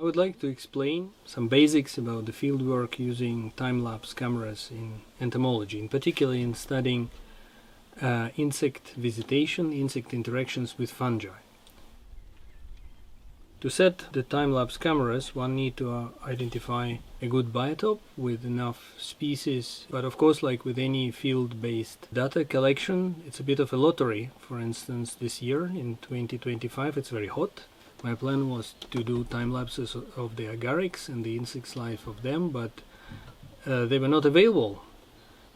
I would like to explain some basics about the fieldwork using time-lapse cameras in entomology, in particular in studying insect visitation, insect interactions with fungi. To set the time-lapse cameras, one needs to identify a good biotope with enough species, but of course, like with any field-based data collection, it's a bit of a lottery. For instance, this year in 2025 it's very hot. My plan was to do time-lapses of the agarics and the insect's life of them, but they were not available.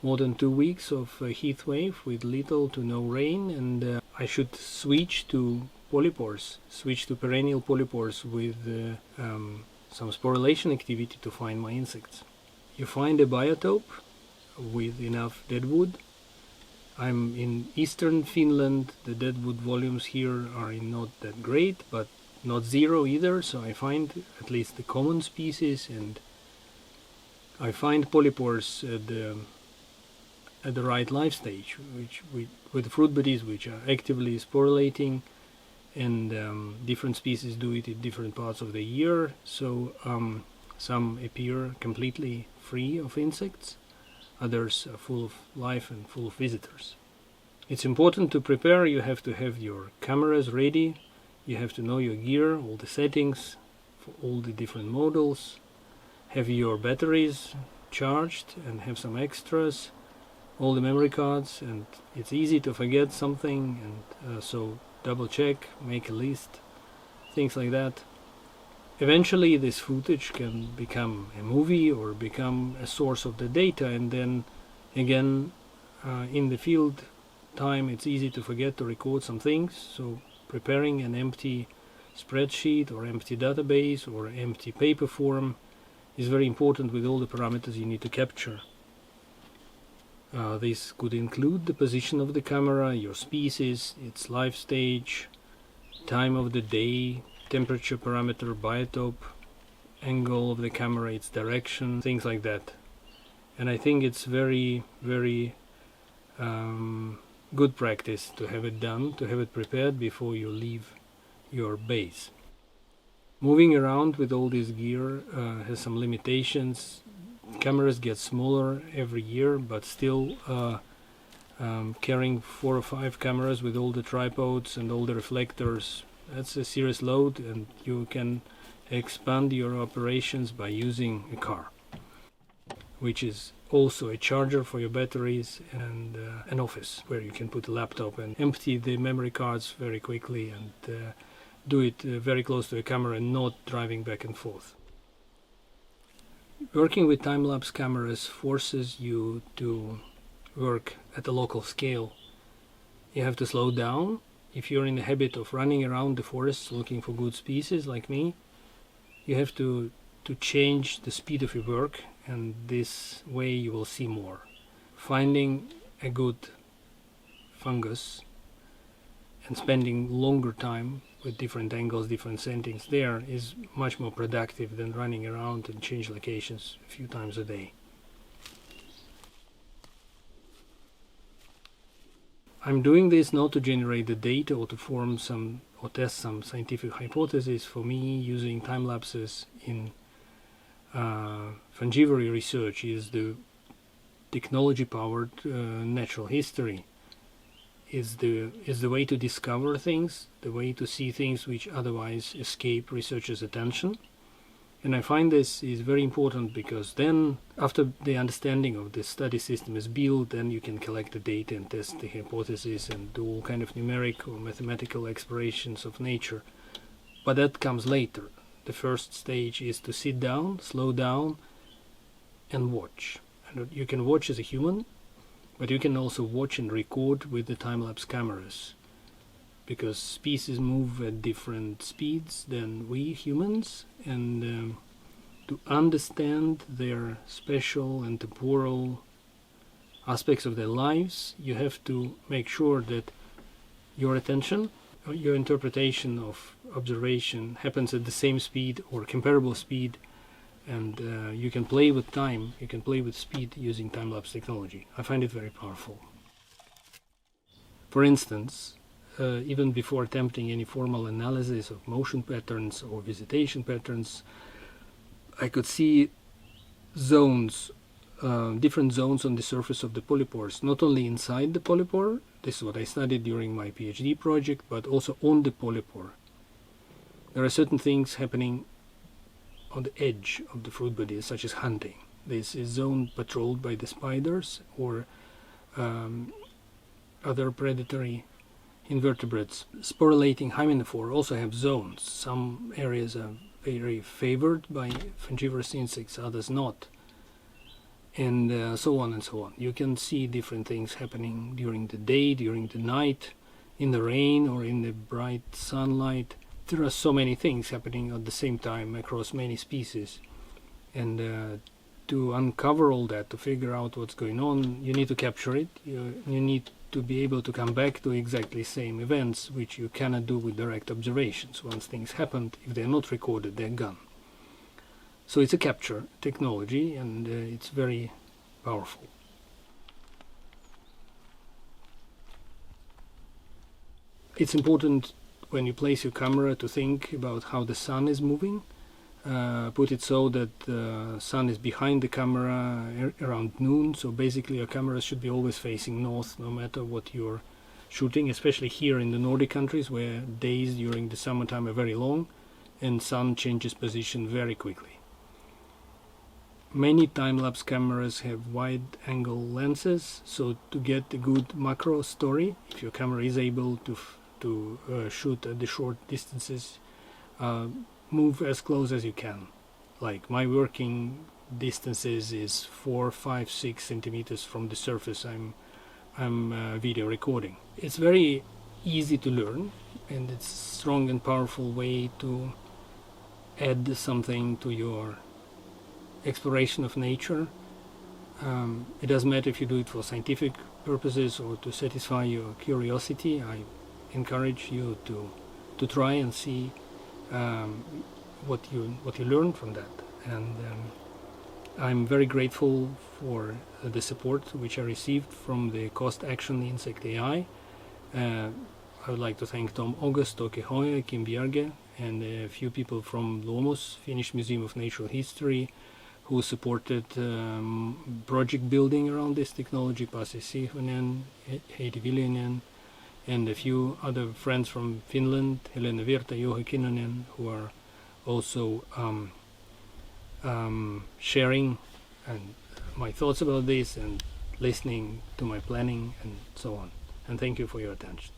More than 2 weeks of heat wave with little to no rain, and I should switch to polypores, switch to perennial polypores with some sporulation activity to find my insects. You find a biotope with enough deadwood. I'm in eastern Finland. The deadwood volumes here are not that great, but not zero either, so I find at least the common species, and I find polypores at the right life stage, with fruit bodies which are actively sporulating, and different species do it in different parts of the year, so some appear completely free of insects, others are full of life and full of visitors. It's important to prepare. You have to have your cameras ready, you have to know your gear, all the settings for all the different models, have your batteries charged and have some extras, all the memory cards, and it's easy to forget something, and so double check, make a list, things like that. Eventually this footage can become a movie or become a source of the data, and then again in the field time it's easy to forget to record some things, so preparing an empty spreadsheet or empty database or empty paper form is very important with all the parameters you need to capture. This could include the position of the camera, your species, its life stage, time of the day, temperature parameter, biotope, angle of the camera, its direction, things like that. And I think it's very, very good practice to have it done, to have it prepared before you leave your base. Moving around with all this gear has some limitations. Cameras get smaller every year, but still carrying 4 or 5 cameras with all the tripods and all the reflectors, that's a serious load, and you can expand your operations by using a car, which is also a charger for your batteries, and an office where you can put a laptop and empty the memory cards very quickly, and do it very close to a camera and not driving back and forth. Working with time-lapse cameras forces you to work at a local scale. You have to slow down. If you're in the habit of running around the forests looking for good species like me, you have to change the speed of your work, and this way you will see more. Finding a good fungus and spending longer time with different angles, different settings there is much more productive than running around and change locations a few times a day. I'm doing this not to generate the data or to form some or test some scientific hypothesis. For me, using time lapses in fungivory research is the technology-powered natural history. Is the way to discover things, the way to see things which otherwise escape researchers' attention. And I find this is very important, because then, after the understanding of the study system is built, then you can collect the data and test the hypothesis and do all kind of numeric or mathematical explorations of nature. But that comes later. The first stage is to sit down, slow down, and watch. And you can watch as a human, but you can also watch and record with the time-lapse cameras, because species move at different speeds than we humans, and to understand their spatial and temporal aspects of their lives, you have to make sure that your attention, your interpretation of observation happens at the same speed or comparable speed, and you can play with time, you can play with speed using time-lapse technology. I find it very powerful. For instance, even before attempting any formal analysis of motion patterns or visitation patterns, I could see zones, different zones on the surface of the polypores, not only inside the polypore, this is what I studied during my PhD project, but also on the polypore. There are certain things happening on the edge of the fruit body, such as hunting. This is zone patrolled by the spiders or other predatory invertebrates. Sporulating hymenophore also have zones. Some areas are very favored by fungivorous insects, others not. And so on and so on. You can see different things happening during the day, during the night, in the rain or in the bright sunlight. There are so many things happening at the same time across many species. And to uncover all that, to figure out what's going on, you need to capture it. You need to be able to come back to exactly same events, which you cannot do with direct observations. Once things happened, if they're not recorded, they're gone. So it's a capture technology, and it's very powerful. It's important when you place your camera to think about how the sun is moving. Put it so that the sun is behind the camera around noon, so basically your camera should be always facing north no matter what you're shooting, especially here in the Nordic countries where days during the summertime are very long and sun changes position very quickly. Many time-lapse cameras have wide-angle lenses, so to get a good macro story, if your camera is able to shoot at the short distances, move as close as you can. Like my working distances is 4, 5, 6 centimeters from the surface I'm video recording. It's very easy to learn, and it's a strong and powerful way to add something to your exploration of nature. It doesn't matter if you do it for scientific purposes or to satisfy your curiosity. I encourage you to try and see what you learn from that. And I'm very grateful for the support which I received from the Cost Action Insect AI. I would like to thank Tom August, Toke Hoye, Kim Bjerge, and a few people from Luomus, Finnish Museum of Natural History, who supported project building around this technology, Pasi Sihonen, Heidi Viljanen, and a few other friends from Finland, Helena Virta, Juha Kinnunen, who are also sharing my thoughts about this and listening to my planning and so on. And thank you for your attention.